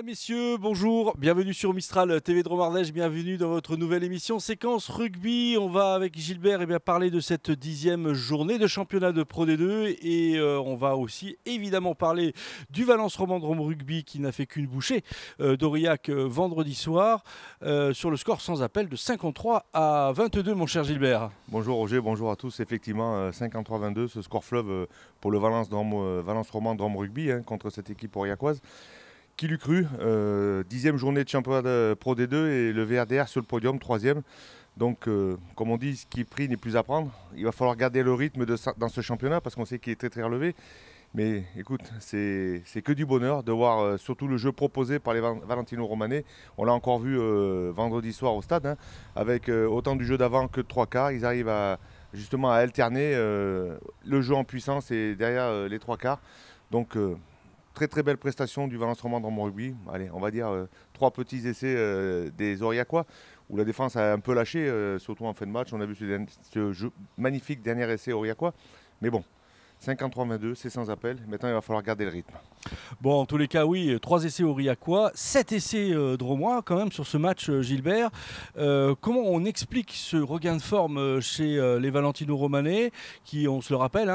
Mesdames, Messieurs, bonjour, bienvenue sur Mistral TV Drôme Ardèche, bienvenue dans votre nouvelle émission Séquence Rugby. On va avec Gilbert parler de cette 10e journée de championnat de Pro D2 et on va aussi évidemment parler du Valence Romandrome Rugby qui n'a fait qu'une bouchée d'Aurillac vendredi soir sur le score sans appel de 53-22, mon cher Gilbert. Bonjour Roger, bonjour à tous. Effectivement, 53-22, ce score fleuve pour le Valence Romandrome Rugby contre cette équipe aurillacoise. Qui l'eût cru, 10e journée de championnat de Pro D2 et le VRDR sur le podium, 3e. Donc, comme on dit, ce qui est pris n'est plus à prendre. Il va falloir garder le rythme dans ce championnat parce qu'on sait qu'il est très très relevé. Mais écoute, c'est que du bonheur de voir surtout le jeu proposé par les Valentino Romanais. On l'a encore vu vendredi soir au stade, avec autant du jeu d'avant que de trois quarts. Ils arrivent justement à alterner le jeu en puissance et derrière les trois quarts. Donc, très très belle prestation du Valence Romandrome Rugby. Allez, on va dire 3 petits essais des Aurillacois où la défense a un peu lâché, surtout en fin de match. On a vu ce jeu magnifique dernier essai Aurillacois. Mais bon, 53-22, c'est sans appel. Maintenant, il va falloir garder le rythme. Bon, en tous les cas, oui, 3 essais Aurillacois, 7 essais Dromois quand même sur ce match, Gilbert. Comment on explique ce regain de forme chez les Valentino Romanais qui, on se le rappelle,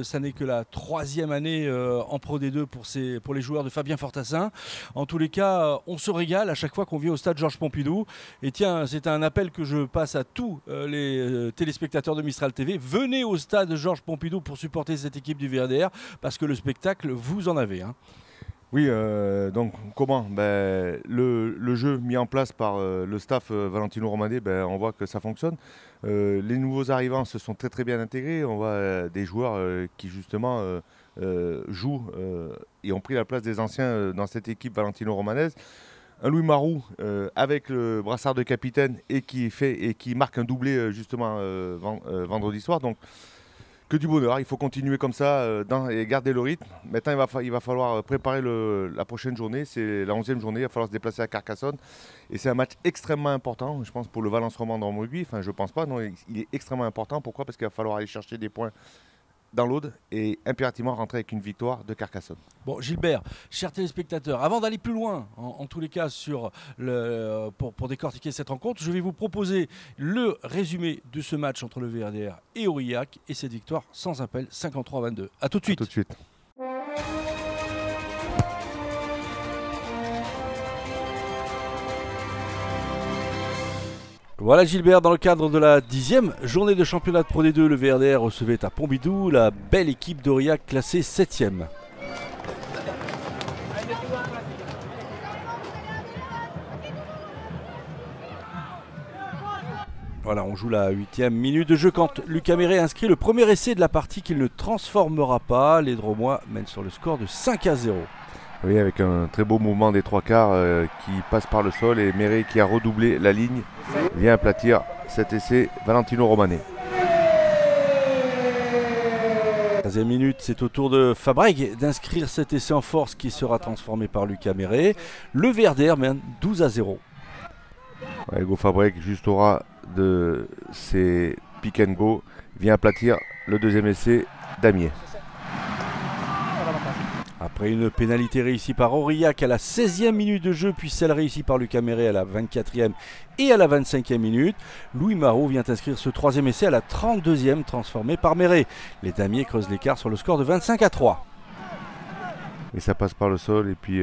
ça n'est que la 3e année en Pro D2 pour les joueurs de Fabien Fortassin. En tous les cas, on se régale à chaque fois qu'on vient au stade Georges Pompidou. Et tiens, c'est un appel que je passe à tous les téléspectateurs de Mistral TV. Venez au stade Georges Pompidou pour supporter cette équipe du VRDR parce que le spectacle, vous en avez. Oui, donc comment le jeu mis en place par le staff Valentino Romanais, on voit que ça fonctionne. Les nouveaux arrivants se sont très très bien intégrés. On voit des joueurs qui justement jouent et ont pris la place des anciens dans cette équipe Valentino Romanaise. Un Louis Marou avec le brassard de capitaine et qui marque un doublé justement vendredi soir. Donc, que du bonheur, il faut continuer comme ça et garder le rythme. Maintenant, il va falloir préparer la prochaine journée, c'est la 11e journée, il va falloir se déplacer à Carcassonne. Et c'est un match extrêmement important, je pense, pour le Valence Romandrome Rugby. Enfin, je pense pas, non, il est extrêmement important. Pourquoi ? Parce qu'il va falloir aller chercher des points dans l'Aude et impérativement rentrer avec une victoire de Carcassonne. Bon, Gilbert, chers téléspectateurs, avant d'aller plus loin, en tous les cas, pour décortiquer cette rencontre, je vais vous proposer le résumé de ce match entre le VRDR et Aurillac et cette victoire sans appel 53-22. A tout de suite. À tout de suite. Voilà Gilbert, dans le cadre de la 10e journée de championnat de Pro D2, le VRDR recevait à Pompidou la belle équipe d'Aurillac classée 7e. Voilà, on joue la 8e minute de jeu quand Lucas Méret inscrit le premier essai de la partie qu'il ne transformera pas. Les Dromois mènent sur le score de 5-0. Oui, avec un très beau mouvement des trois quarts qui passe par le sol et Méret qui a redoublé la ligne vient aplatir cet essai Valentino Romanais. 13e minute, c'est au tour de Fabreg d'inscrire cet essai en force qui sera transformé par Lucas Méret. Le VRDR mène 12-0. Ouais, Hugo Fabreg, juste au ras de ses pick and go, vient aplatir le deuxième essai d'Amier. Après une pénalité réussie par Aurillac à la 16e minute de jeu, puis celle réussie par Lucas Méret à la 24e et à la 25e minute, Louis Marot vient inscrire ce troisième essai à la 32e, transformé par Méret. Les Damiers creusent l'écart sur le score de 25-3. Et ça passe par le sol, et puis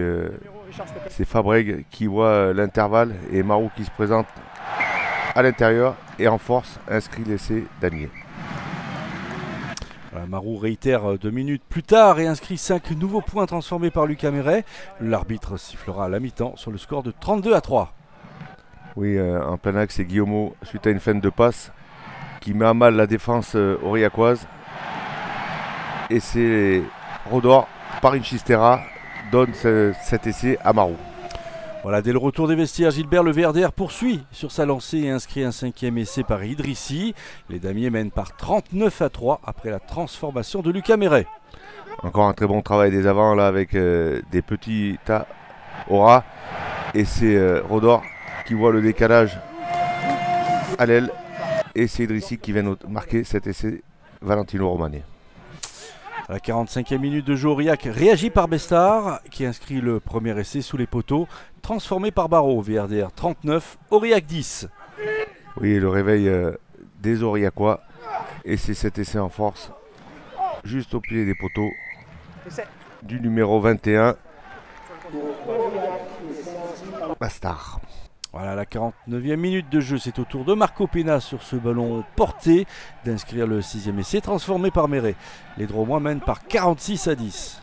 c'est Fabreg qui voit l'intervalle, et Marot qui se présente à l'intérieur, et en force inscrit l'essai d'Amier. Marou réitère 2 minutes plus tard et inscrit 5 nouveaux points transformés par Lucas Méret. L'arbitre sifflera à la mi-temps sur le score de 32-3. Oui, en plein axe, c'est Guillaumeau, suite à une feinte de passe, qui met à mal la défense aurillacoise. Et c'est Rodor, par Inchistera, donne cet essai à Marou. Voilà, dès le retour des vestiaires, Gilbert, le VRDR poursuit sur sa lancée et inscrit un 5e essai par Idrissi. Les Damiers mènent par 39-3 après la transformation de Lucas Méret. Encore un très bon travail des avants là avec des petits tas au ras. Et c'est Rodor qui voit le décalage à l'aile. Et c'est Idrissi qui vient marquer cet essai Valentino Romanais. À la 45e minute de jeu, Aurillac réagit par Bestard qui inscrit le premier essai sous les poteaux, transformé par Barrault. VRDR 39, Aurillac 10. Oui, le réveil des Aurillacois. Et c'est cet essai en force, juste au pied des poteaux, du numéro 21, Bastard. Voilà, la 49e minute de jeu, c'est au tour de Marco Pena sur ce ballon porté d'inscrire le 6e essai, transformé par Méret. Les Dromois mènent par 46 à 10.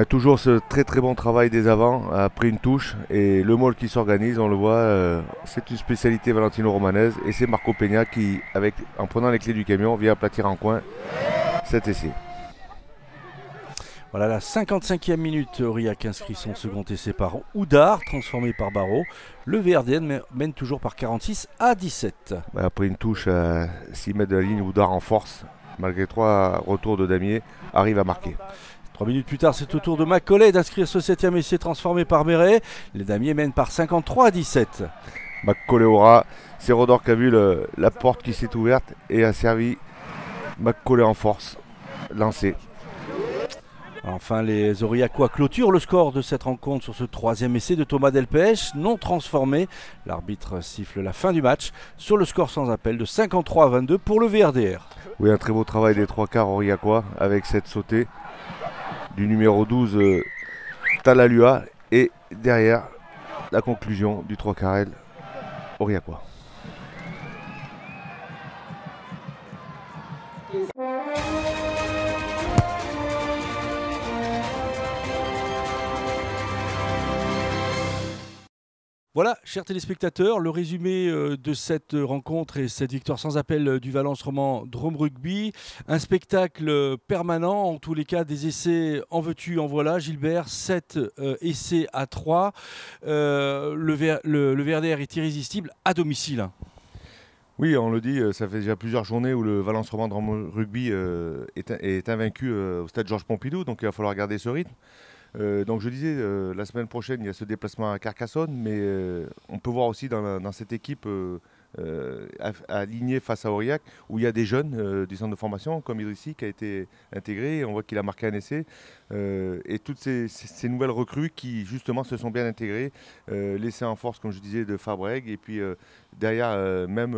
Toujours ce très très bon travail des avants, après une touche, et le môle qui s'organise, on le voit, c'est une spécialité valentino-romanaise, et c'est Marco Pena qui, en prenant les clés du camion, vient aplatir en coin cet essai. Voilà la 55e minute, Aurillac inscrit son second essai par Oudard, transformé par Barrault. Le VRDN mène toujours par 46 à 17. Après une touche à 6 mètres de la ligne, Oudard en force, malgré 3 retours de damier, arrive à marquer. 3 minutes plus tard, c'est au tour de Macaulay d'inscrire ce 7e essai transformé par Méret. Les damiers mènent par 53 à 17. Macaulay aura, c'est Rodor qui a vu la porte qui s'est ouverte et a servi Macaulay en force, lancé. Enfin, les Aurillacois clôturent le score de cette rencontre sur ce 3e essai de Thomas Delpech, non transformé. L'arbitre siffle la fin du match sur le score sans appel de 53 à 22 pour le VRDR. Oui, un très beau travail des 3/4 Aurillacois avec cette sautée du numéro 12 Talalua et derrière la conclusion du 3/4 Aurillacois. Voilà, chers téléspectateurs, le résumé de cette rencontre et cette victoire sans appel du Valence Roman Drôme Rugby. Un spectacle permanent, en tous les cas des essais en veux-tu, en voilà. Gilbert, 7 essais à 3. Le VRDR est irrésistible à domicile. Oui, on le dit, ça fait déjà plusieurs journées où le Valence Roman Drôme Rugby est invaincu au stade Georges Pompidou, donc il va falloir garder ce rythme. Donc je disais, la semaine prochaine, il y a ce déplacement à Carcassonne, mais on peut voir aussi dans cette équipe alignée face à Aurillac, où il y a des jeunes du centre de formation, comme Idrissi, qui a été intégré. On voit qu'il a marqué un essai. Et toutes ces nouvelles recrues qui, justement, se sont bien intégrées. L'essai en force, comme je disais, de Fabreg. Et puis, derrière, même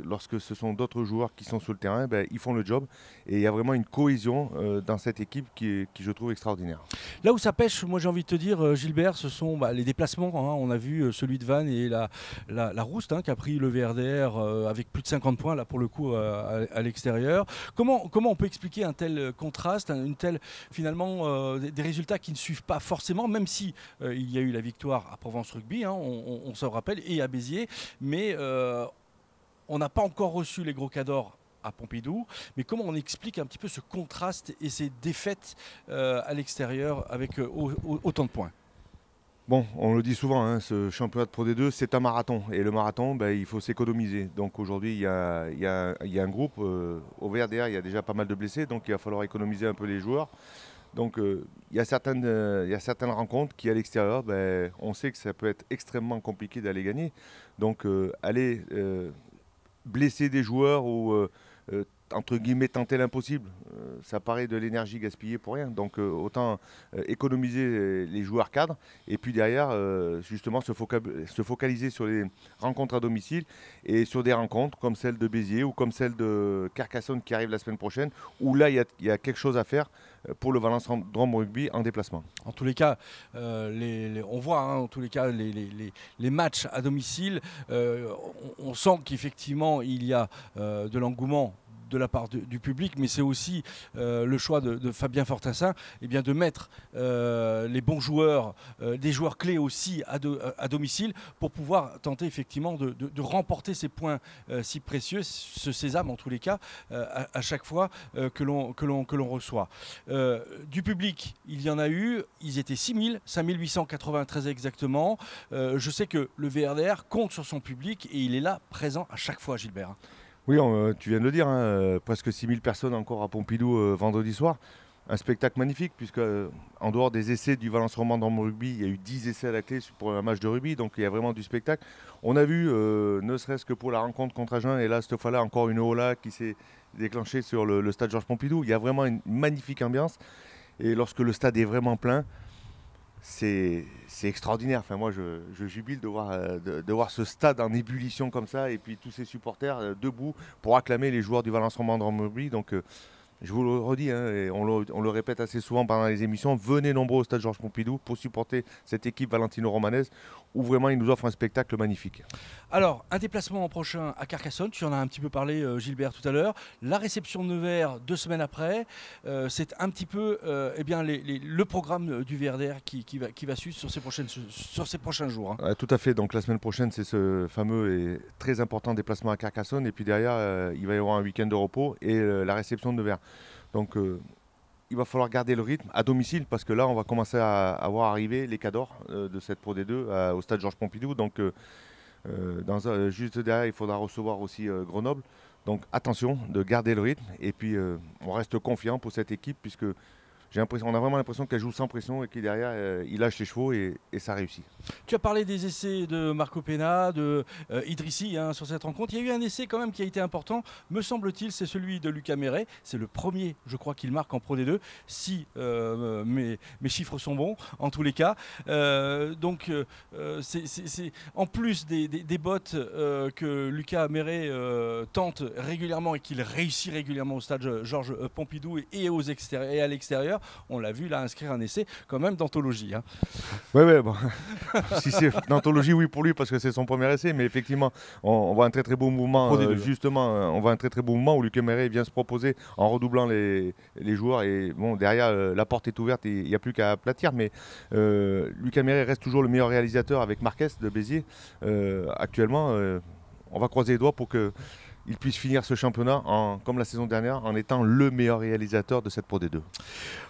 lorsque ce sont d'autres joueurs qui sont sur le terrain, ils font le job. Et il y a vraiment une cohésion dans cette équipe qui je trouve extraordinaire. Là où ça pêche, moi j'ai envie de te dire, Gilbert, ce sont les déplacements. Hein. On a vu celui de Vannes et la Rouste qui a pris le VRDR avec plus de 50 points là pour le coup à l'extérieur. Comment on peut expliquer un tel contraste, une telle finalement des résultats qui ne suivent pas forcément, même si il y a eu la victoire à Provence Rugby, hein, on s'en rappelle, et à Béziers, mais on n'a pas encore reçu les gros cadors à Pompidou, mais comment on explique un petit peu ce contraste et ces défaites à l'extérieur avec autant de points? Bon, on le dit souvent, hein, ce championnat de Pro D2, c'est un marathon. Et le marathon, il faut s'économiser. Donc aujourd'hui, il y a un groupe. Au VRDR, il y a déjà pas mal de blessés, donc il va falloir économiser un peu les joueurs. Donc il y a certaines rencontres qui, à l'extérieur, on sait que ça peut être extrêmement compliqué d'aller gagner. Donc aller blesser des joueurs ou entre guillemets tenter l'impossible, ça paraît de l'énergie gaspillée pour rien. Donc autant économiser les joueurs cadres et puis derrière justement se focaliser sur les rencontres à domicile et sur des rencontres comme celle de Béziers ou comme celle de Carcassonne qui arrive la semaine prochaine, où là il y a quelque chose à faire pour le Valence Drôme Rugby en déplacement. En tous les cas, on voit en tous les cas les matchs à domicile, on sent qu'effectivement il y a de l'engouement de la part du public, mais c'est aussi le choix de Fabien Fortassin de mettre les bons joueurs, des joueurs clés aussi à domicile pour pouvoir tenter effectivement de remporter ces points si précieux, ce sésame en tous les cas, à chaque fois que l'on reçoit. Du public, il y en a eu, ils étaient 5893 exactement. Je sais que le VRDR compte sur son public et il est là, présent à chaque fois, Gilbert. Oui, tu viens de le dire, hein, presque 6000 personnes encore à Pompidou vendredi soir. un spectacle magnifique, puisque en dehors des essais du Valence Romand Drôme Rugby, il y a eu 10 essais à la clé pour un match de rugby, donc il y a vraiment du spectacle. On a vu, ne serait-ce que pour la rencontre contre Agen, et là, cette fois-là, encore une Ola qui s'est déclenchée sur le stade Georges Pompidou. Il y a vraiment une magnifique ambiance, et lorsque le stade est vraiment plein, c'est extraordinaire. Enfin, moi, je jubile de voir ce stade en ébullition comme ça, et puis tous ces supporters debout pour acclamer les joueurs du Valence Romand Drôme Rugby. Donc, je vous le redis, hein, et on le répète assez souvent pendant les émissions, venez nombreux au stade Georges Pompidou pour supporter cette équipe valentino-romanaise où vraiment ils nous offrent un spectacle magnifique. Alors, un déplacement prochain à Carcassonne, tu en as un petit peu parlé Gilbert tout à l'heure. La réception de Nevers 2 semaines après, c'est un petit peu le programme du VRDR qui va suivre sur ces prochains jours. Hein. Tout à fait, donc la semaine prochaine c'est ce fameux et très important déplacement à Carcassonne, et puis derrière il va y avoir un week-end de repos et la réception de Nevers. Donc il va falloir garder le rythme à domicile, parce que là on va commencer à voir arriver les cadors de cette Pro D2 au stade Georges Pompidou. Donc juste derrière il faudra recevoir aussi Grenoble. Donc attention de garder le rythme, et puis on reste confiant pour cette équipe, puisque on a vraiment l'impression qu'elle joue sans pression et qu'il derrière il lâche les chevaux et ça réussit. Tu as parlé des essais de Marco Pena, de Idrissi sur cette rencontre. Il y a eu un essai quand même qui a été important, me semble-t-il, c'est celui de Lucas Méret. C'est le premier, je crois, qu'il marque en Pro D2, si mes chiffres sont bons, en tous les cas. C'est en plus des bottes que Lucas Méret tente régulièrement et qu'il réussit régulièrement au stade Georges Pompidou et à l'extérieur. On l'a vu là inscrire un essai quand même d'anthologie. Hein. Ouais, bon. Si c'est d'anthologie, oui, pour lui, parce que c'est son premier essai, mais effectivement, on voit un très très beau mouvement. On voit un très très beau mouvement où Lucas Méret vient se proposer en redoublant les joueurs, et bon, derrière la porte est ouverte et il n'y a plus qu'à aplatir, mais Lucas Méret reste toujours le meilleur réalisateur avec Marquez de Béziers. Actuellement, on va croiser les doigts pour que il puisse finir ce championnat, comme la saison dernière, en étant le meilleur réalisateur de cette Pro D2.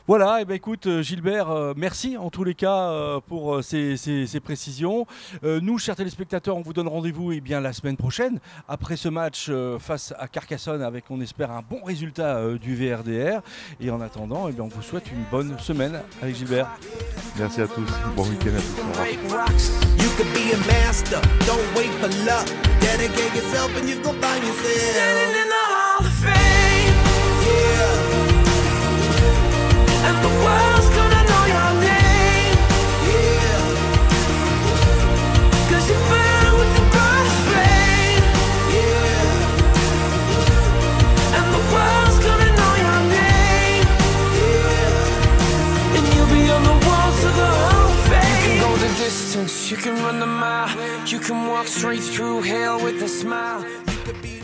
Voilà, et écoute Gilbert, merci en tous les cas pour ces précisions. Nous, chers téléspectateurs, on vous donne rendez-vous la semaine prochaine, après ce match face à Carcassonne, avec, on espère, un bon résultat du VRDR. Et en attendant, on vous souhaite une bonne semaine avec Gilbert. Merci à tous, bon week-end à tous. Standing in the Hall of Fame, yeah. And the world's gonna know your name, yeah. 'Cause you burn with the brightest flame, yeah. And the world's gonna know your name, yeah. And you'll be on the walls of the Hall of Fame. You can go the distance, you can run the mile, you can walk straight through hell with a smile. You could be